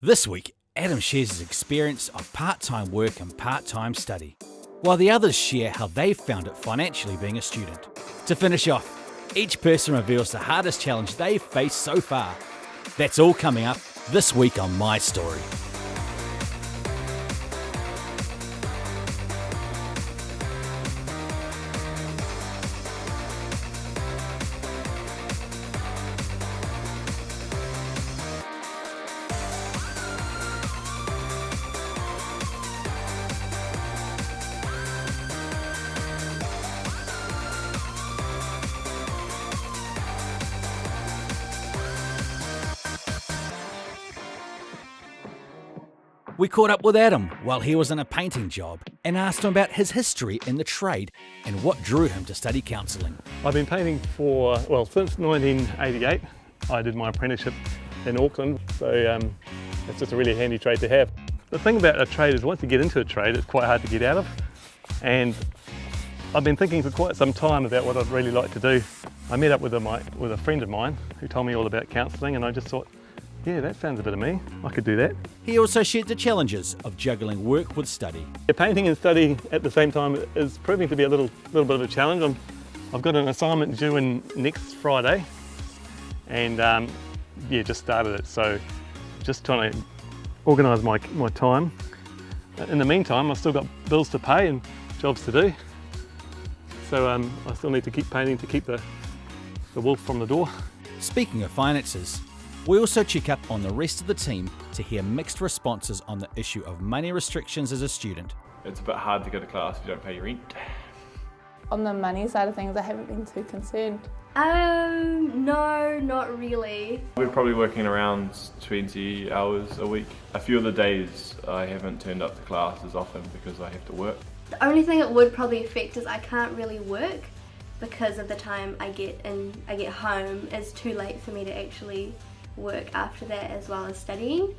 This week, Adam shares his experience of part-time work and part-time study, while the others share how they've found it financially being a student. To finish off, each person reveals the hardest challenge they've faced so far. That's all coming up this week on My Story. We caught up with Adam while he was in a painting job and asked him about his history in the trade and what drew him to study counselling. I've been painting since 1988. I did my apprenticeship in Auckland, so it's just a really handy trade to have. The thing about a trade is once you get into a trade, it's quite hard to get out of. And I've been thinking for quite some time about what I'd really like to do. I met up with a friend of mine who told me all about counselling, and I just thought, yeah, that sounds a bit of me. I could do that. He also shared the challenges of juggling work with study. Painting and study at the same time is proving to be a little bit of a challenge. I've got an assignment due in next Friday, and just started it. So just trying to organise my time. In the meantime, I've still got bills to pay and jobs to do. So I still need to keep painting to keep the wolf from the door. Speaking of finances, we also check up on the rest of the team to hear mixed responses on the issue of money restrictions as a student. It's a bit hard to go to class if you don't pay your rent. On the money side of things, I haven't been too concerned. No, not really. We're probably working around 20 hours a week. A few of the days I haven't turned up to class as often because I have to work. The only thing it would probably affect is I can't really work because of the time I get home. It's too late for me to actually work after that as well as studying.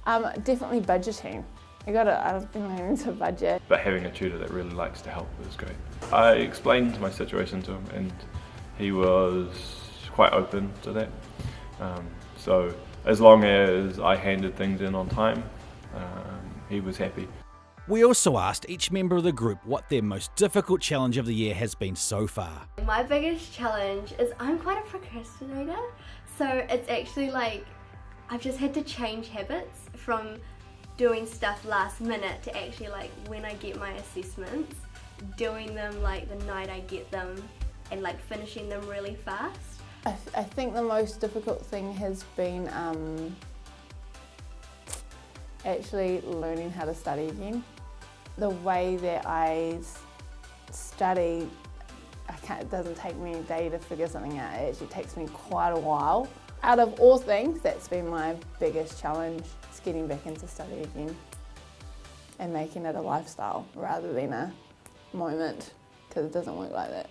Definitely budgeting. I've been learning to budget. But having a tutor that really likes to help is great. I explained my situation to him and he was quite open to that. So as long as I handed things in on time, he was happy. We also asked each member of the group what their most difficult challenge of the year has been so far. My biggest challenge is I'm quite a procrastinator. So it's actually like I've just had to change habits from doing stuff last minute to actually like when I get my assessments, doing them like the night I get them and like finishing them really fast. I think the most difficult thing has been actually learning how to study again. The way that I study, it doesn't take me a day to figure something out. It actually takes me quite a while. Out of all things, that's been my biggest challenge, is getting back into study again and making it a lifestyle rather than a moment, because it doesn't work like that.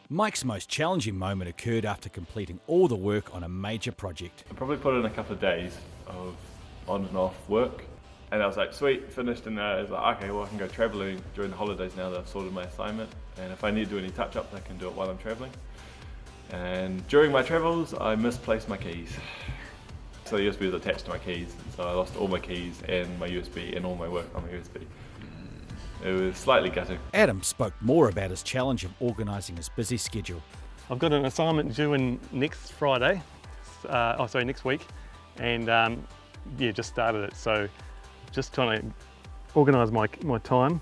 Mike's most challenging moment occurred after completing all the work on a major project. I probably put in a couple of days of on and off work. And I was like, sweet, finished, and I was like, okay, well I can go travelling during the holidays now that I've sorted my assignment, and if I need to do any touch-ups I can do it while I'm travelling. And during my travels I misplaced my keys. So the USB was attached to my keys, so I lost all my keys and my USB and all my work on my USB. It was slightly gutting. Adam spoke more about his challenge of organising his busy schedule. I've got an assignment due in next Friday, next week, and just started it. So just trying to organise my time.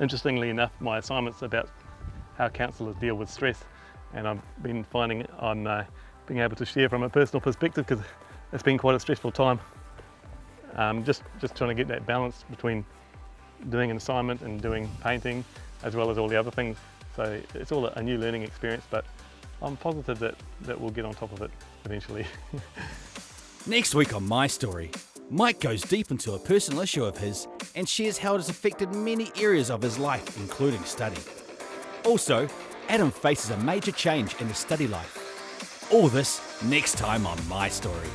Interestingly enough, my assignment's about how counsellors deal with stress, and I've been finding I'm being able to share from a personal perspective because it's been quite a stressful time. Just trying to get that balance between doing an assignment and doing painting as well as all the other things. So it's all a new learning experience, but I'm positive that we'll get on top of it eventually. Next week on My Story, Mike goes deep into a personal issue of his and shares how it has affected many areas of his life, including study. Also, Adam faces a major change in his study life. All this next time on My Story.